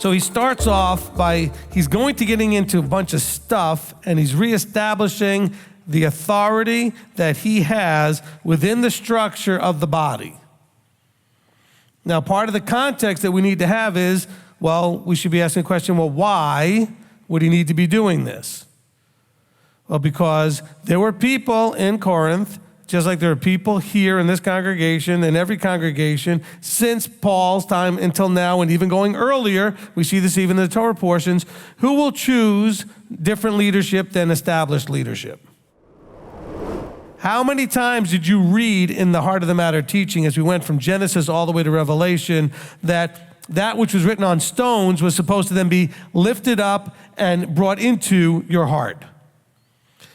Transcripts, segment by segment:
So he starts off by, he's going to getting into a bunch of stuff, and he's reestablishing the authority that he has within the structure of the body. Now, part of the context that we need to have is, well, we should be asking the question, well, why would he need to be doing this? Well, because there were people in Corinth, just like there are people here in this congregation, in every congregation, since Paul's time until now, and even going earlier, we see this even in the Torah portions, who will choose different leadership than established leadership. How many times did you read in the Heart of the Matter teaching, as we went from Genesis all the way to Revelation, that which was written on stones was supposed to then be lifted up and brought into your heart?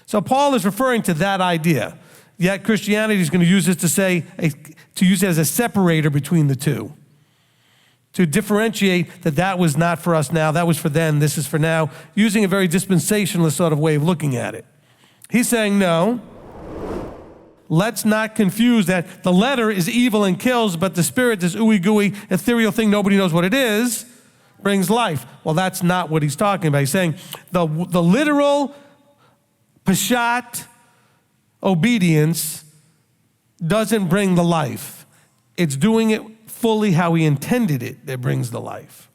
So Paul is referring to that idea. Yet Christianity is going to use this to use it as a separator between the two, to differentiate that was not for us now, that was for then, this is for now, using a very dispensationalist sort of way of looking at it. He's saying, no, let's not confuse that the letter is evil and kills, but the spirit, this ooey gooey ethereal thing, nobody knows what it is, brings life. Well, that's not what he's talking about. He's saying the literal Peshat obedience doesn't bring the life. It's doing it fully how he intended it that brings the life.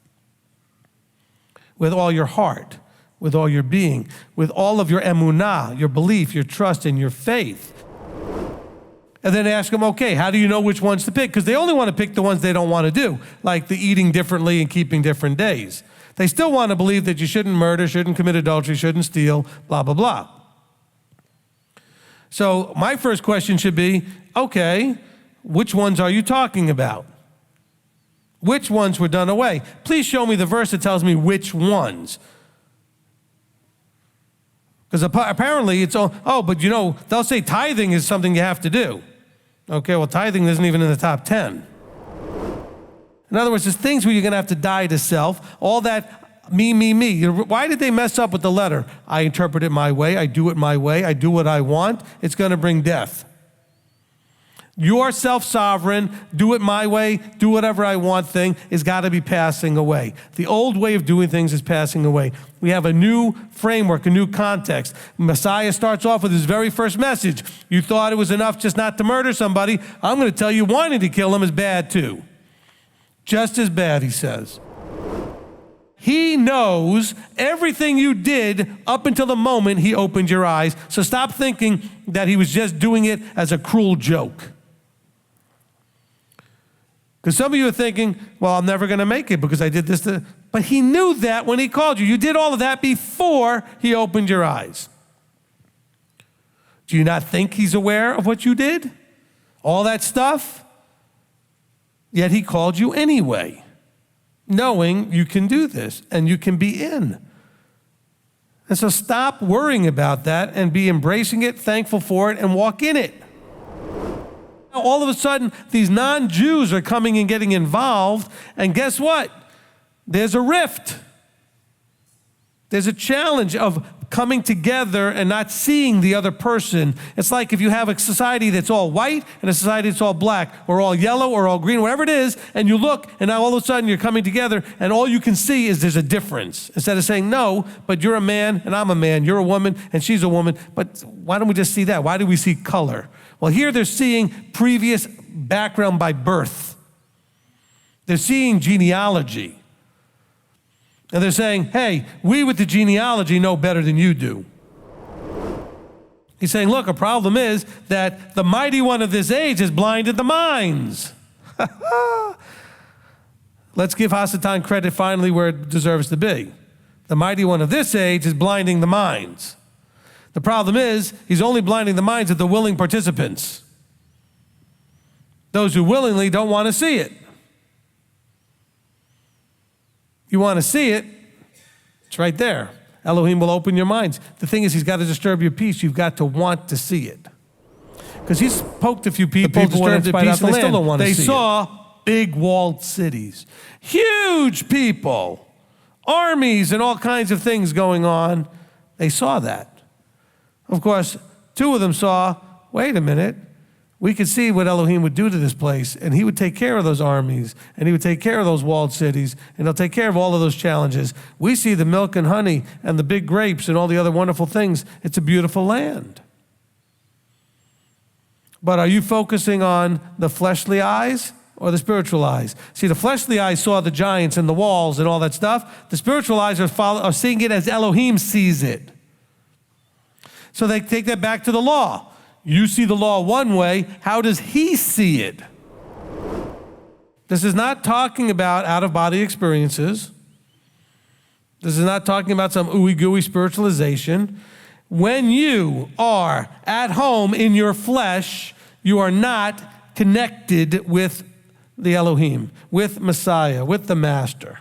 With all your heart, with all your being, with all of your emunah, your belief, your trust, and your faith. And then ask them, okay, how do you know which ones to pick? Because they only want to pick the ones they don't want to do, like the eating differently and keeping different days. They still want to believe that you shouldn't murder, shouldn't commit adultery, shouldn't steal, blah, blah, blah. So my first question should be, okay, which ones are you talking about? Which ones were done away? Please show me the verse that tells me which ones. Because apparently it's all, but you know, they'll say tithing is something you have to do. Okay, well, tithing isn't even in the top 10. In other words, there's things where you're going to have to die to self. All that me. Why did they mess up with the letter? I interpret it my way. I do it my way. I do what I want. It's going to bring death. Your self-sovereign, do it my way, do whatever I want thing is got to be passing away. The old way of doing things is passing away. We have a new framework, a new context. Messiah starts off with his very first message. You thought it was enough just not to murder somebody. I'm going to tell you wanting to kill them is bad too. Just as bad, he says. He knows everything you did up until the moment he opened your eyes. So stop thinking that he was just doing it as a cruel joke. Because some of you are thinking, well, I'm never going to make it because I did this. But he knew that when he called you. You did all of that before he opened your eyes. Do you not think he's aware of what you did? All that stuff? Yet he called you anyway, knowing you can do this and you can be in. And so stop worrying about that and be embracing it, thankful for it, and walk in it. Now, all of a sudden, these non-Jews are coming and getting involved, and guess what? There's a rift. There's a challenge of coming together and not seeing the other person. It's like if you have a society that's all white and a society that's all black or all yellow or all green, whatever it is, and you look and now all of a sudden you're coming together and all you can see is there's a difference. Instead of saying, no, but you're a man and I'm a man, you're a woman and she's a woman, but why don't we just see that? Why do we see color? Well, here they're seeing previous background by birth. They're seeing genealogy. And they're saying, hey, we with the genealogy know better than you do. He's saying, look, a problem is that the mighty one of this age has blinded the minds. Let's give Hasatan credit finally where it deserves to be. The mighty one of this age is blinding the minds. The problem is he's only blinding the minds of the willing participants. Those who willingly don't want to see it. You want to see it, it's right there. Elohim will open your minds. The thing is, he's got to disturb your peace. You've got to want to see it. Because he's poked a few people, disturbed their peace, and they still don't want to see it. They saw big walled cities, huge people, armies and all kinds of things going on. They saw that. Of course, two of them saw, wait a minute, we could see what Elohim would do to this place, and he would take care of those armies, and he would take care of those walled cities, and he'll take care of all of those challenges. We see the milk and honey and the big grapes and all the other wonderful things. It's a beautiful land. But are you focusing on the fleshly eyes or the spiritual eyes? See, the fleshly eyes saw the giants and the walls and all that stuff. The spiritual eyes are seeing it as Elohim sees it. So they take that back to the law. You see the law one way. How does he see it? This is not talking about out-of-body experiences. This is not talking about some ooey-gooey spiritualization. When you are at home in your flesh, you are not connected with the Elohim, with Messiah, with the Master.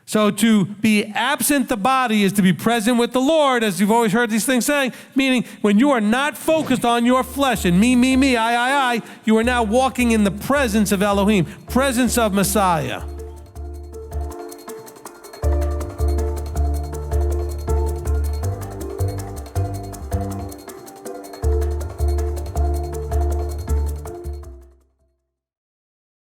So to be absent the body is to be present with the Lord, as you've always heard these things saying, meaning when you are not focused on your flesh and me, I, you are now walking in the presence of Elohim, presence of Messiah.